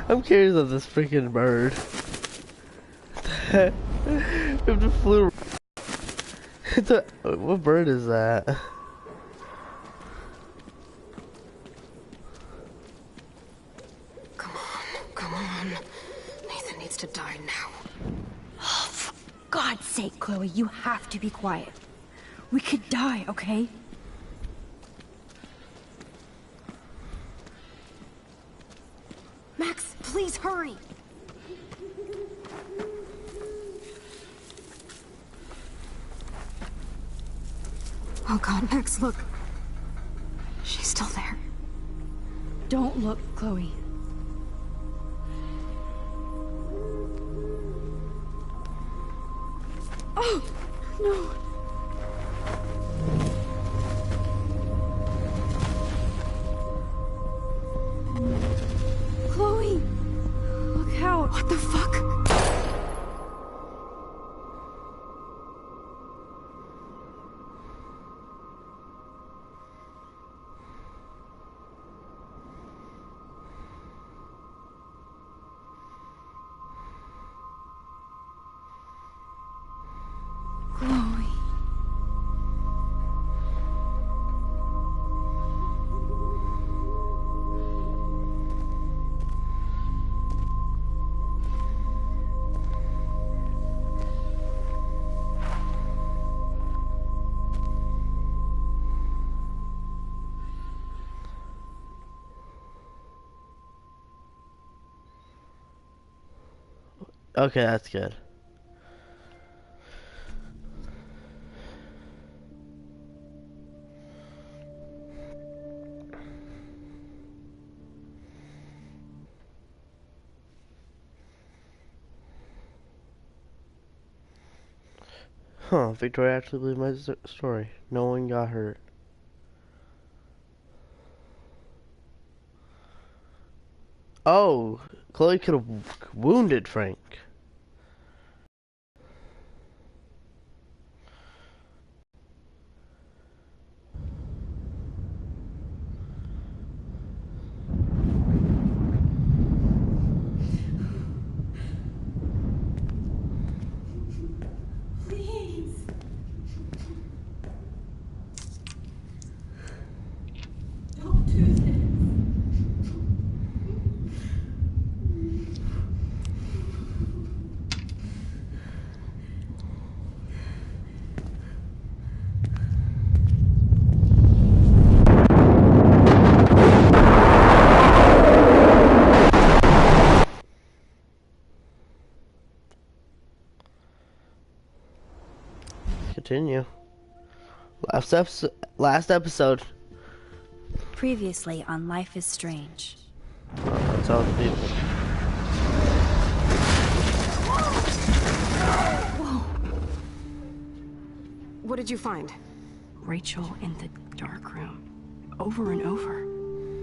I'm curious of this freaking bird. It just flew. What bird is that? Come on. Nathan needs to die now. Oh, for God's sake, Chloe, you have to be quiet. We could die, okay? Max, please hurry. Oh God, Max, look. She's still there. Don't look, Chloe. Oh, no. Chloe! Look out! What the fuck? Chloe. Okay, that's good. Huh, Victoria actually believed my story. No one got hurt. Oh, Chloe could have wounded Frank. Continue. Last episode. Previously on Life is Strange. That's all the people. Whoa. What did you find? Rachel in the dark room. Over and over.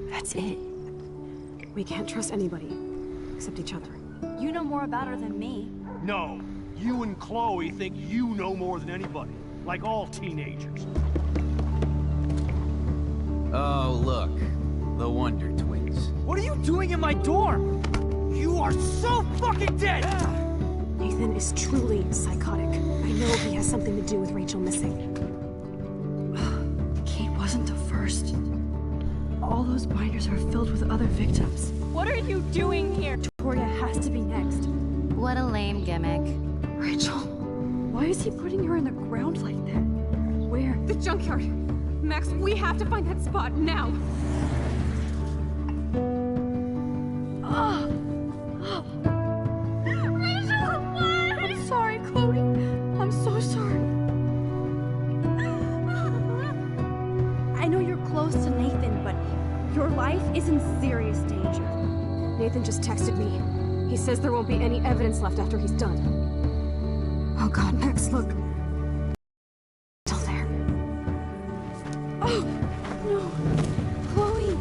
That's it. We can't trust anybody except each other. You know more about her than me. No. You and Chloe think you know more than anybody. Like all teenagers. Oh, look. The Wonder Twins. What are you doing in my dorm? You are so fucking dead! Nathan is truly psychotic. I know he has something to do with Rachel missing. Kate wasn't the first. All those binders are filled with other victims. What are you doing here? Victoria has to be next. What a lame gimmick. Rachel. Why is he putting her in the ground like that? Where? The junkyard. Max, we have to find that spot now. Rachel, what? I'm sorry, Chloe. I'm so sorry. I know you're close to Nathan, but your life is in serious danger. Nathan just texted me. He says there won't be any evidence left after he's done. Oh God, Max, look. Still there. Oh, no. Chloe.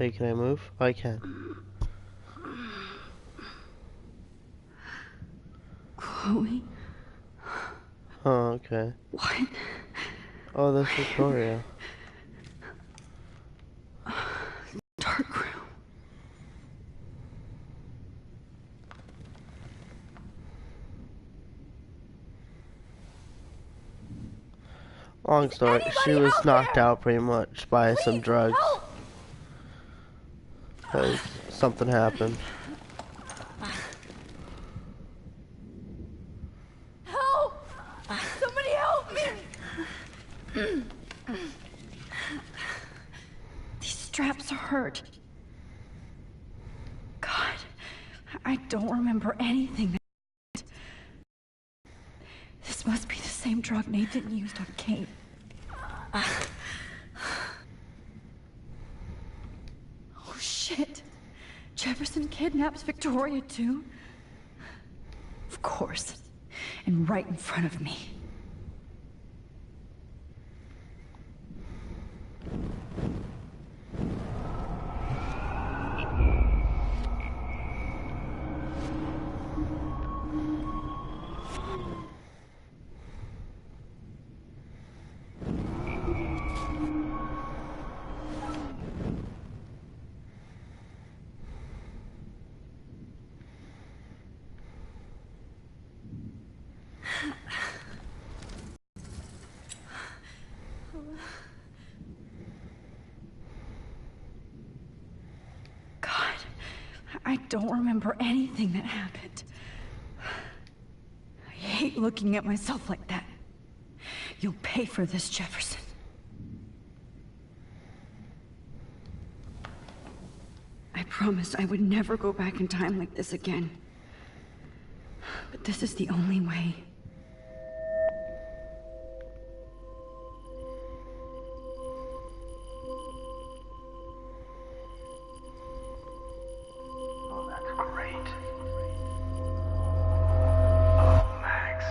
Wait, can I move? Oh, I can. Chloe? Oh, okay. What? Oh, that's Victoria. Dark room. Long story, she was knocked out pretty much by some drugs. Because something happened. Help! Somebody help me! These straps hurt. God, I don't remember anything. This must be the same drug Nathan used on Kate. Oh shit. Jefferson kidnaps Victoria too? Of course. And right in front of me. God, I don't remember anything that happened. I hate looking at myself like that. You'll pay for this, Jefferson. I promised I would never go back in time like this again. But this is the only way. Oh, that's great. Oh, Max.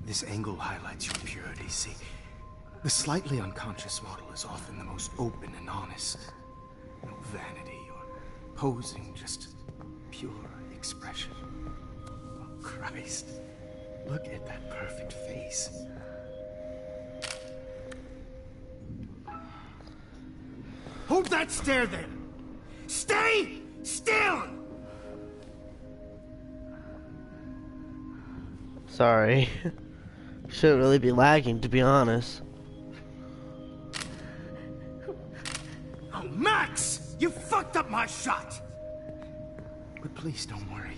This angle highlights your purity, see? The slightly unconscious model is often the most open and honest. No vanity or posing, just pure expression. Oh, Christ. Look at that perfect face. Hold that stare there! Stay still! Sorry. Shouldn't really be lagging, to be honest. Oh, Max! You fucked up my shot! But please don't worry.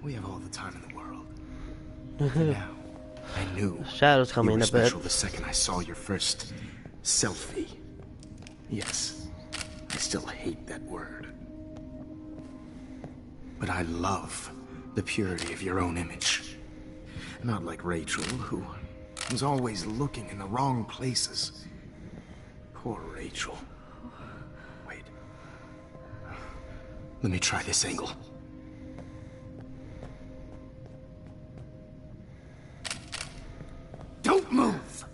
We have all the time in the world. For now, I knew Shadow's coming you were a bit. special the second I saw your first selfie. Yes, I still hate that word. But I love the purity of your own image. Not like Rachel, who was always looking in the wrong places. Poor Rachel. Wait. Let me try this angle. Don't move!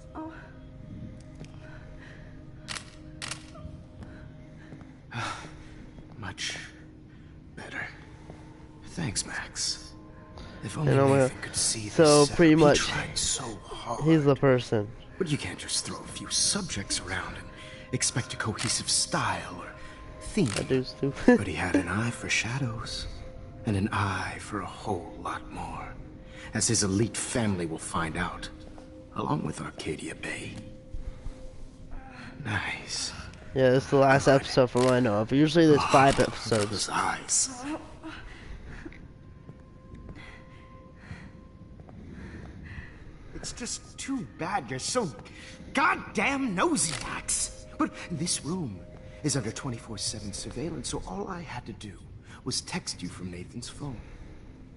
Much better. Thanks, Max. If only Nathan could see this so setup. pretty much, He tried so hard. he's the person. But you can't just throw a few subjects around and expect a cohesive style or theme. That dude's stupid. But he had an eye for shadows, and an eye for a whole lot more, as his elite family will find out, along with Arcadia Bay. Nice. Yeah, this is the last episode from what I know of. Usually there's 5 episodes. Those eyes. It's just too bad you're so goddamn nosy, Max. But this room is under 24/7 surveillance, so all I had to do was text you from Nathan's phone.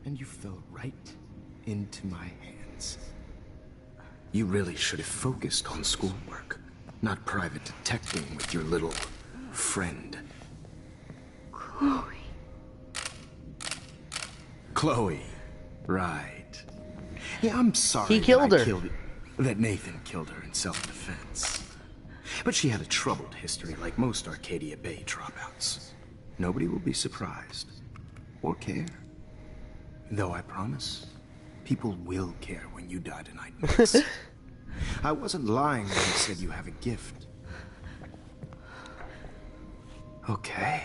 And you fell right into my hands. You really should have focused on schoolwork, not private detecting with your little friend. Chloe. Chloe. Right. Yeah, I'm sorry. He killed that I her. killed that Nathan killed her in self-defense. But she had a troubled history like most Arcadia Bay dropouts. Nobody will be surprised. Or care. Though I promise, people will care when you die tonight, Max. I wasn't lying when I said you have a gift. Okay.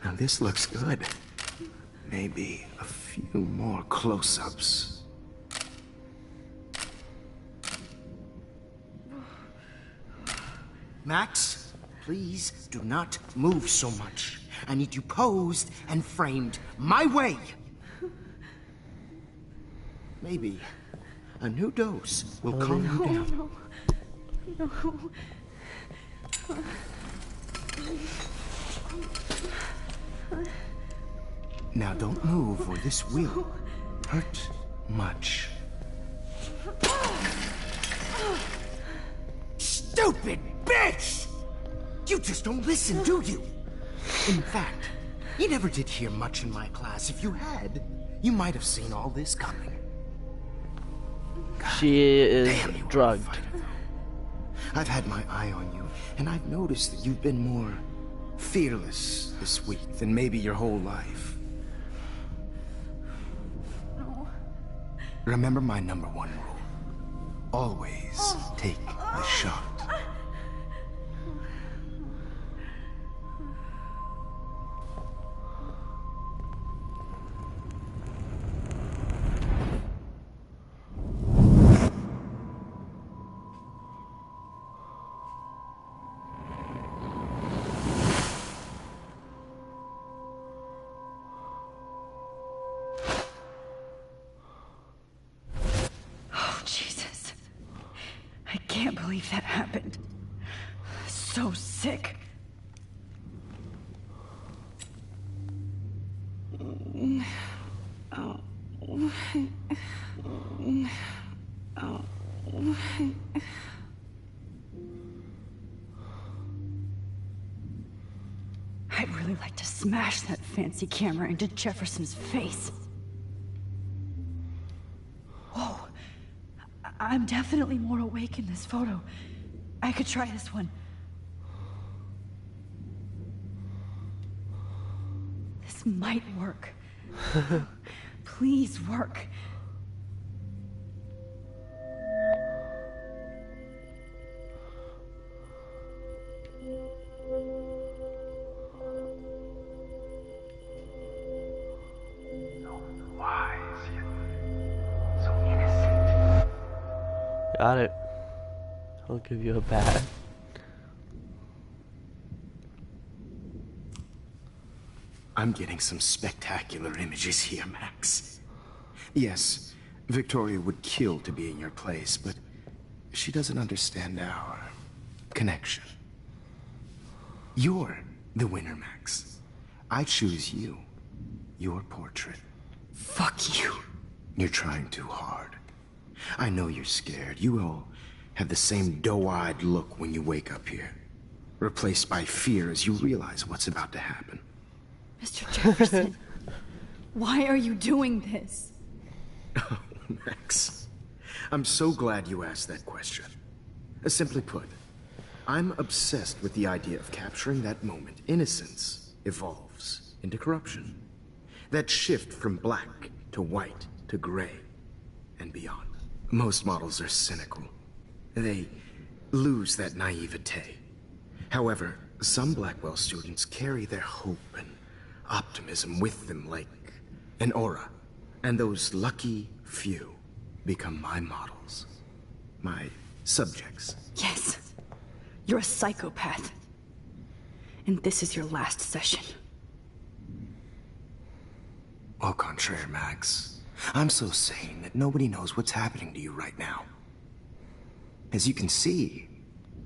Now this looks good. Maybe a few more close-ups. Max, please do not move so much. I need you posed and framed my way. Maybe a new dose will calm you down. Now don't move or this will hurt much. Stupid bitch! You just don't listen, do you? In fact, you never did hear much in my class. If you had, you might have seen all this coming. God, she is damn, you drugged. are a fighter, though. I've had my eye on you, and I've noticed that you've been more fearless this week than maybe your whole life. No. Remember my #1 rule. Always take the shot. Jesus. I can't believe that happened. So sick. I'd really like to smash that fancy camera into Jefferson's face. Whoa. I'm definitely more awake in this photo. I could try this one. This might work. Please work. Got it. I'll give you a bat. I'm getting some spectacular images here, Max. Yes, Victoria would kill to be in your place, but she doesn't understand our connection. You're the winner, Max. I choose you. Your portrait. Fuck you. You're trying too hard. I know you're scared. You all have the same doe-eyed look when you wake up here. Replaced by fear as you realize what's about to happen. Mr. Jefferson, why are you doing this? Oh, Max. I'm so glad you asked that question. Simply put, I'm obsessed with the idea of capturing that moment innocence evolves into corruption. That shift from black to white to gray and beyond. Most models are cynical. They lose that naivete. However, some Blackwell students carry their hope and optimism with them like an aura. And those lucky few become my models. My subjects. Yes. You're a psychopath. And this is your last session. Au contraire, Max. I'm so sane that nobody knows what's happening to you right now. As you can see,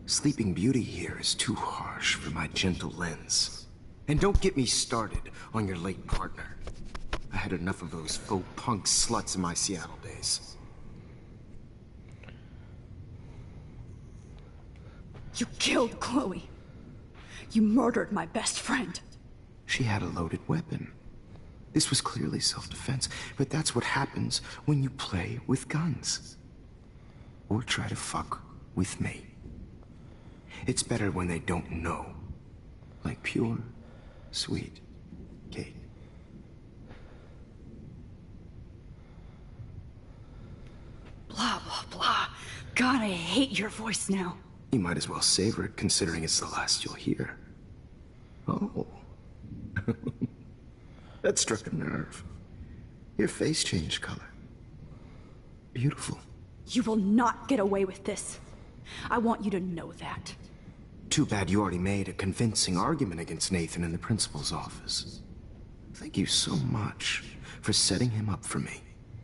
Sleeping Beauty here is too harsh for my gentle lens. And don't get me started on your late partner. I had enough of those faux punk sluts in my Seattle days. You killed Chloe. You murdered my best friend. She had a loaded weapon. This was clearly self-defense, but that's what happens when you play with guns. or try to fuck with me. It's better when they don't know. Like pure, sweet Kate. Blah, blah, blah. God, I hate your voice now. You might as well savor it, considering it's the last you'll hear. Oh. That struck a nerve. Your face changed color. Beautiful. You will not get away with this. I want you to know that. Too bad you already made a convincing argument against Nathan in the principal's office. Thank you so much for setting him up for me.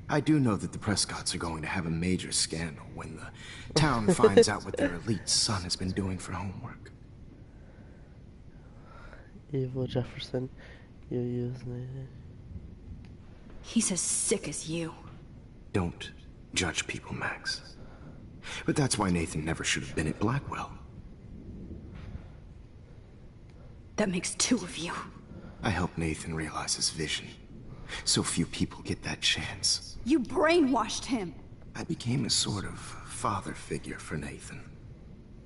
I do know that the Prescotts are going to have a major scandal when the town finds out what their elite son has been doing for homework. Evil Jefferson, you use Nathan. He's as sick as you. Don't judge people, Max. But that's why Nathan never should have been at Blackwell. That makes two of you. I helped Nathan realize his vision. So few people get that chance. You brainwashed him. I became a sort of father figure for Nathan.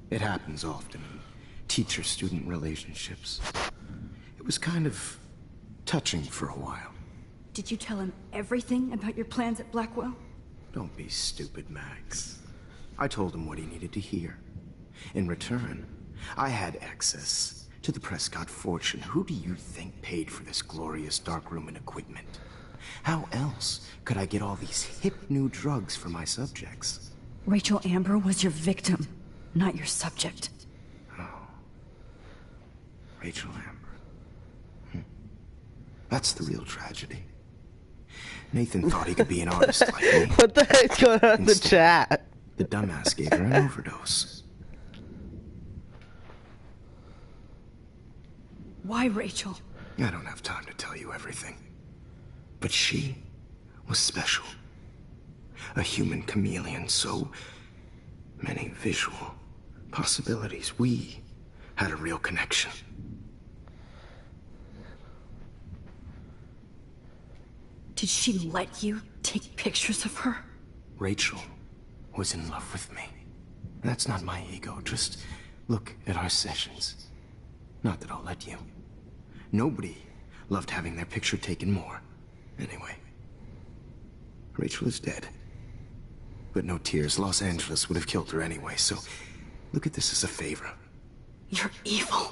It happens often in teacher-student relationships. It was kind of touching for a while. Did you tell him everything about your plans at Blackwell? Don't be stupid, Max. I told him what he needed to hear. In return, I had access to the Prescott fortune. Who do you think paid for this glorious darkroom and equipment? How else could I get all these hip new drugs for my subjects? Rachel Amber was your victim, not your subject. Oh. Rachel Amber. That's the real tragedy. Nathan thought he could be an artist like me. What the heck's going on in the chat? The dumbass gave her an overdose. Why, Rachel? I don't have time to tell you everything. But she was special. A human chameleon, so many visual possibilities. We had a real connection. Did she let you take pictures of her? Rachel was in love with me. That's not my ego. Just look at our sessions. Not that I'll let you. Nobody loved having their picture taken more. Anyway, Rachel is dead. But no tears. Los Angeles would have killed her anyway, so look at this as a favor. You're evil.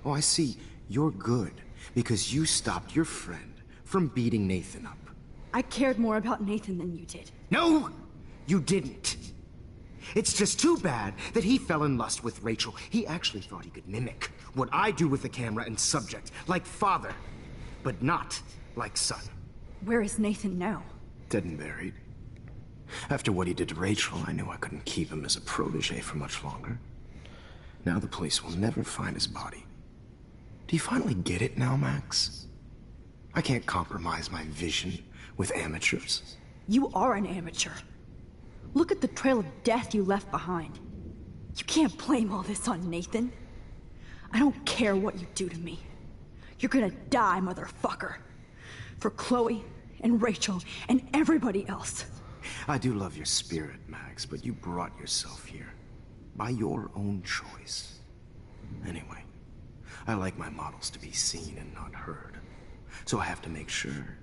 Oh, I see. You're good because you stopped your friend from beating Nathan up. I cared more about Nathan than you did. No, you didn't. It's just too bad that he fell in lust with Rachel. He actually thought he could mimic what I do with the camera and subject, like father, but not like son. Where is Nathan now? Dead and buried. After what he did to Rachel, I knew I couldn't keep him as a protege for much longer. Now the police will never find his body. Do you finally get it now, Max? I can't compromise my vision with amateurs. You are an amateur. Look at the trail of death you left behind. You can't blame all this on Nathan. I don't care what you do to me. You're gonna die, motherfucker. For Chloe and Rachel and everybody else. I do love your spirit, Max, but you brought yourself here. By your own choice. Anyway, I like my models to be seen and not heard. So I have to make sure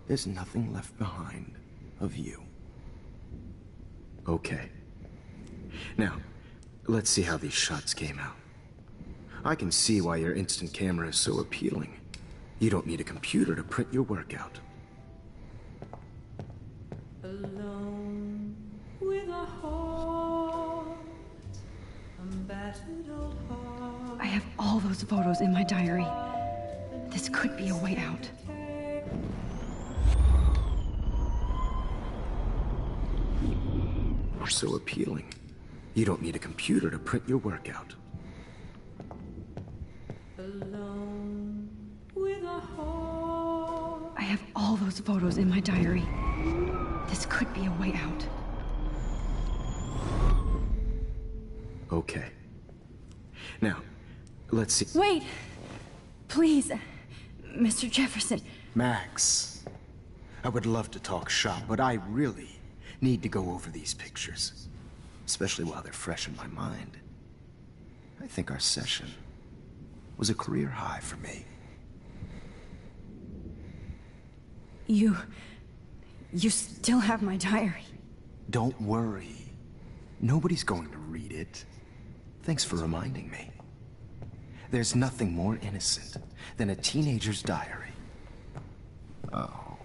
there's nothing left behind of you. Okay. Now, let's see how these shots came out. I can see why your instant camera is so appealing. You don't need a computer to print your work out. Alone with a heart, a battered old heart. I have all those photos in my diary. This could be a way out. You're so appealing. You don't need a computer to print your work out. Alone with a heart. I have all those photos in my diary. This could be a way out. Okay. Now, let's see. Wait! Please, Mr. Jefferson. Max, I would love to talk shop, but I really need to go over these pictures. especially while they're fresh in my mind. I think our session was a career high for me. You still have my diary. Don't worry. Nobody's going to read it. Thanks for reminding me. There's nothing more innocent than a teenager's diary. Oh,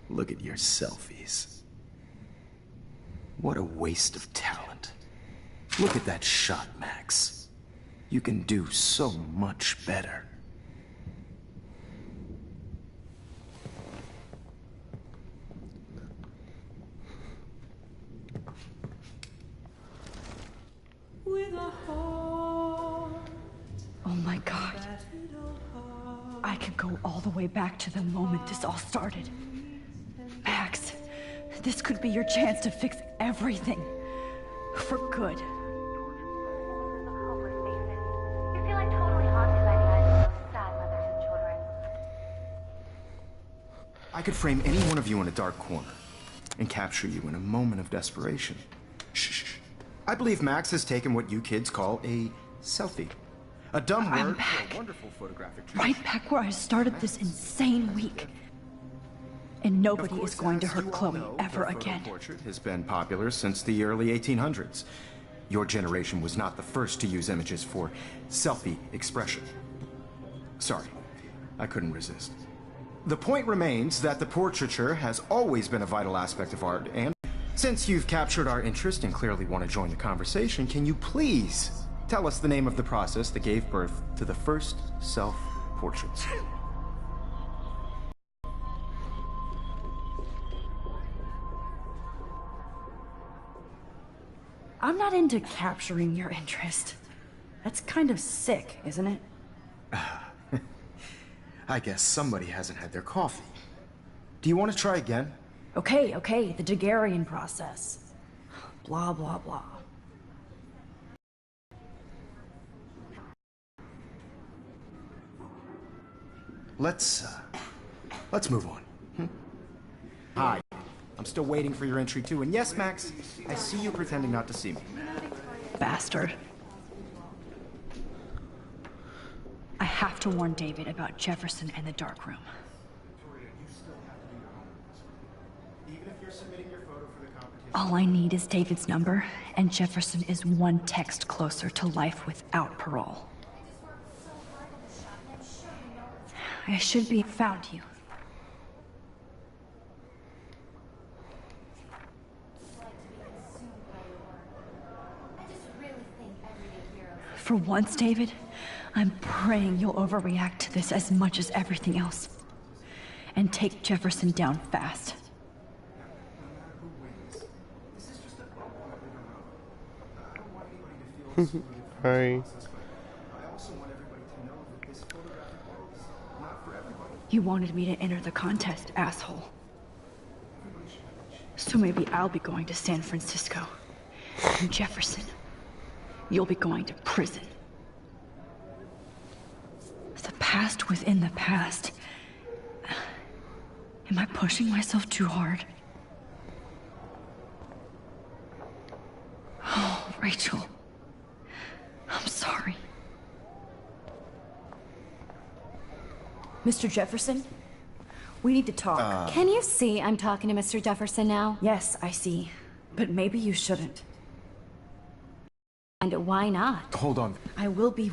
look at your selfies. What a waste of talent. Look at that shot, Max. You can do so much better. with a heart, Oh my god. battered old heart. I could go all the way back to the moment this all started. Max, this could be your chance to fix everything. For good. Hopeless faces. You feel like totally haunted by the eyes of those sad mothers and children. I could frame any one of you in a dark corner and capture you in a moment of desperation. Shh. I believe Max has taken what you kids call a selfie. A dumb I'm word back. for a wonderful photographic treat. Right back where I started this insane week. And nobody is going to hurt Chloe ever again. The portrait has been popular since the early 1800s. Your generation was not the first to use images for selfie expression. Sorry, I couldn't resist. The point remains that the portraiture has always been a vital aspect of art, and since you've captured our interest and clearly want to join the conversation, can you please tell us the name of the process that gave birth to the first self-portraits? I'm not into capturing your interest. That's kind of sick, isn't it? I guess somebody hasn't had their coffee. Do you want to try again? Okay, the Daguerrean process. Blah, blah, blah. Let's move on. Hi. I'm still waiting for your entry too, and yes, Max, I see you pretending not to see me. Bastard. I have to warn David about Jefferson and the dark room. All I need is David's number, and Jefferson is one text closer to life without parole. I should be found you. For once, David, I'm praying you'll overreact to this as much as everything else. And take Jefferson down fast. Sorry. You wanted me to enter the contest, asshole. So maybe I'll be going to San Francisco. And Jefferson, you'll be going to prison. The past within the past. Am I pushing myself too hard? Oh, Rachel. I'm sorry. Mr. Jefferson? We need to talk. Can you see I'm talking to Mr. Jefferson now? Yes, I see. But maybe you shouldn't. And why not? Hold on. I will be